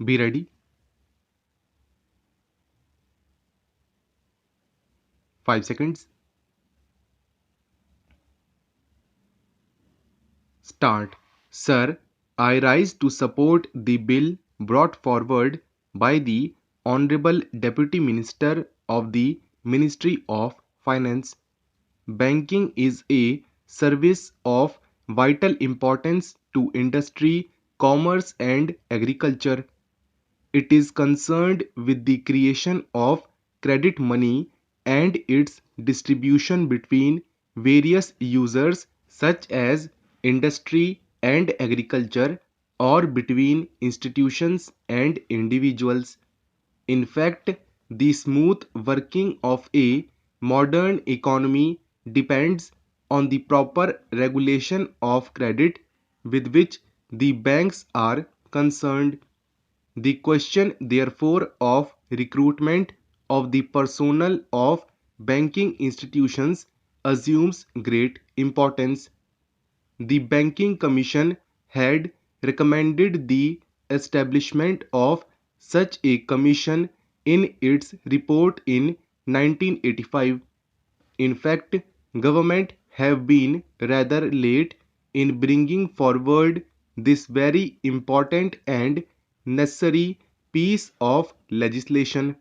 Be ready. 5 seconds. Start. Sir, I rise to support the bill brought forward by the Honorable Deputy Minister of the Ministry of Finance. Banking is a service of vital importance to industry, commerce, and agriculture. It is concerned with the creation of credit money and its distribution between various users such as industry and agriculture, or between institutions and individuals. In fact, the smooth working of a modern economy depends on the proper regulation of credit with which the banks are concerned. The question, therefore, of recruitment of the personnel of banking institutions assumes great importance. The Banking Commission had recommended the establishment of such a commission in its report in 1985. In fact, government have been rather late in bringing forward this very important and necessary piece of legislation.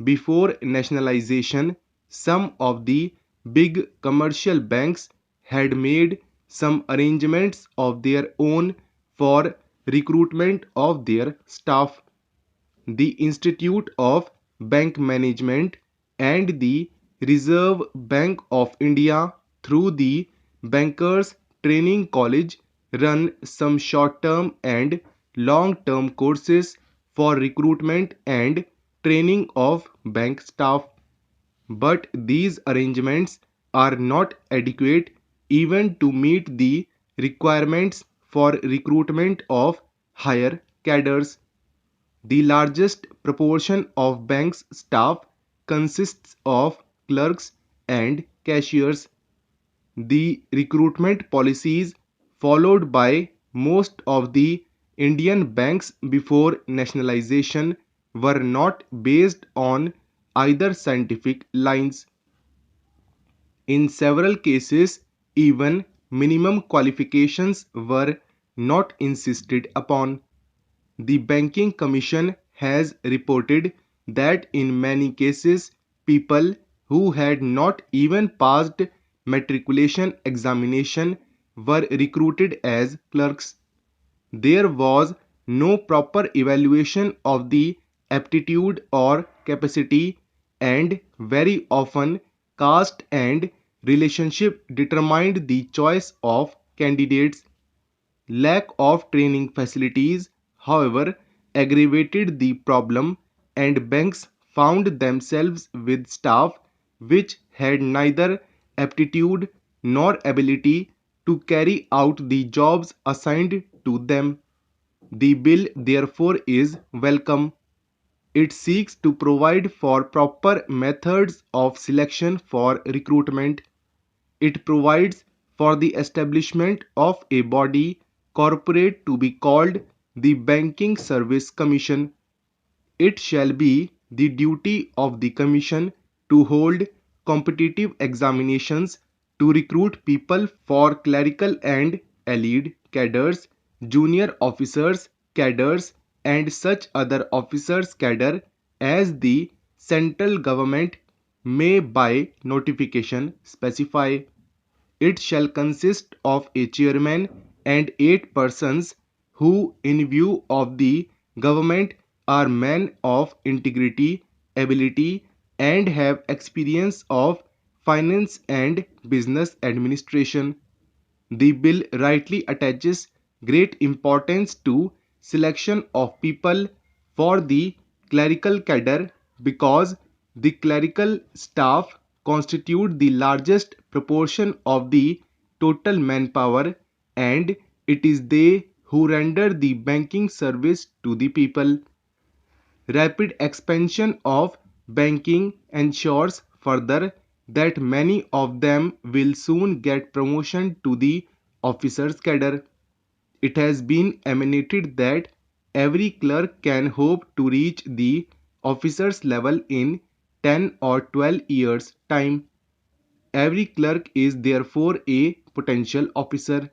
Before nationalization, some of the big commercial banks had made some arrangements of their own for recruitment of their staff. The Institute of Bank Management and the Reserve Bank of India, through the Bankers Training College, run some short-term and long-term courses for recruitment and training of bank staff. But these arrangements are not adequate even to meet the requirements for recruitment of higher cadres. The largest proportion of bank's staff consists of clerks and cashiers. The recruitment policies followed by most of the Indian banks before nationalization were not based on either scientific lines. In several cases, even minimum qualifications were not insisted upon. The Banking Commission has reported that in many cases, people who had not even passed matriculation examination were recruited as clerks. There was no proper evaluation of the aptitude or capacity, and very often caste and relationship determined the choice of candidates. Lack of training facilities, however, aggravated the problem, and banks found themselves with staff which had neither aptitude nor ability to carry out the jobs assigned to them. The bill, therefore, is welcome. It seeks to provide for proper methods of selection for recruitment. It provides for the establishment of a body corporate to be called the Banking Service Commission. It shall be the duty of the Commission to hold competitive examinations to recruit people for clerical and allied cadres, junior officers cadres, and such other officers cadre as the central government may by notification specify. It shall consist of a chairman and 8 persons who, in view of the government, are men of integrity, ability, and have experience of finance and business administration. The bill rightly attaches great importance to selection of people for the clerical cadre because the clerical staff constitute the largest proportion of the total manpower, and it is they who render the banking service to the people. Rapid expansion of banking ensures further that many of them will soon get promotion to the officers cadre. It has been emanated that Every clerk can hope to reach the officer's level in 10 or 12 years' time. Every clerk is therefore a potential officer.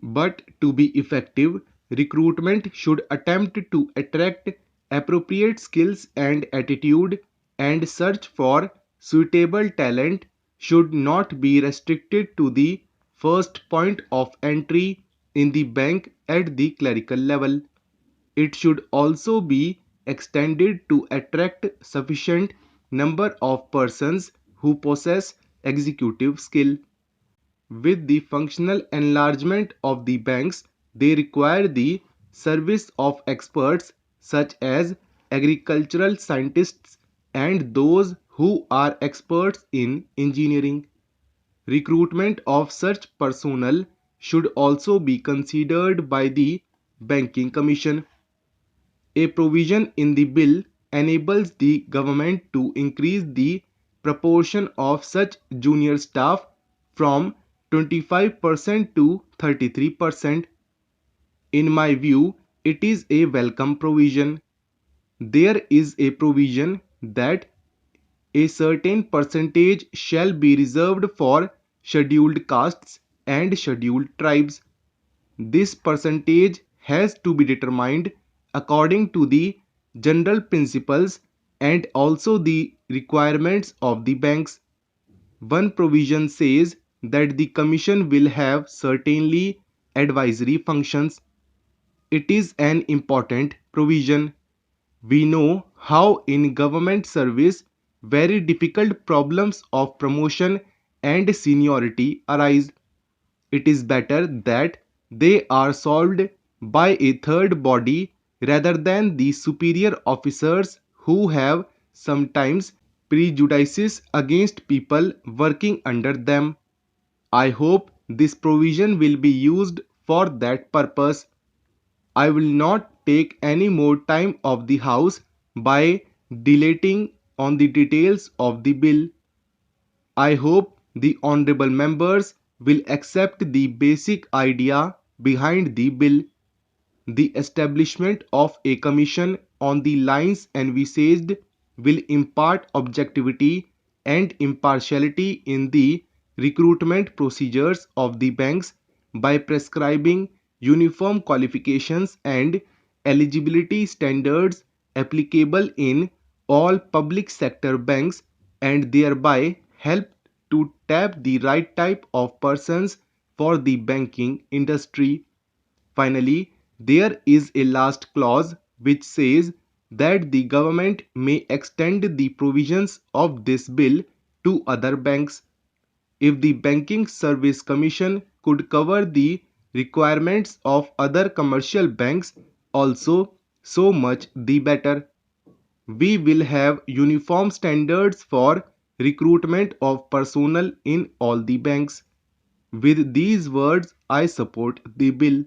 But to be effective, recruitment should attempt to attract appropriate skills and attitude, and search for suitable talent should not be restricted to the first point of entry in the bank at the clerical level. It should also be extended to attract sufficient number of persons who possess executive skill. With the functional enlargement of the banks, they require the service of experts such as agricultural scientists and those who are experts in engineering. Recruitment of such personnel should also be considered by the Banking Commission. A provision in the bill enables the government to increase the proportion of such junior staff from 25% to 33%. In my view, it is a welcome provision. There is a provision that a certain percentage shall be reserved for scheduled castes and scheduled tribes. This percentage has to be determined according to the general principles and also the requirements of the banks. One provision says that the commission will have certainly advisory functions. It is an important provision. We know how in government service very difficult problems of promotion and seniority arise. It is better that they are solved by a third body rather than the superior officers who have sometimes prejudices against people working under them. I hope this provision will be used for that purpose. I will not take any more time of the House by dilating on the details of the bill. I hope the honorable members will accept the basic idea behind the bill. The establishment of a commission on the lines envisaged will impart objectivity and impartiality in the recruitment procedures of the banks by prescribing uniform qualifications and eligibility standards applicable in all public sector banks, and thereby help to tap the right type of persons for the banking industry. Finally, there is a last clause which says that the government may extend the provisions of this bill to other banks. If the Banking Service Commission could cover the requirements of other commercial banks also, so much the better. We will have uniform standards for recruitment of personnel in all the banks. With these words, I support the bill.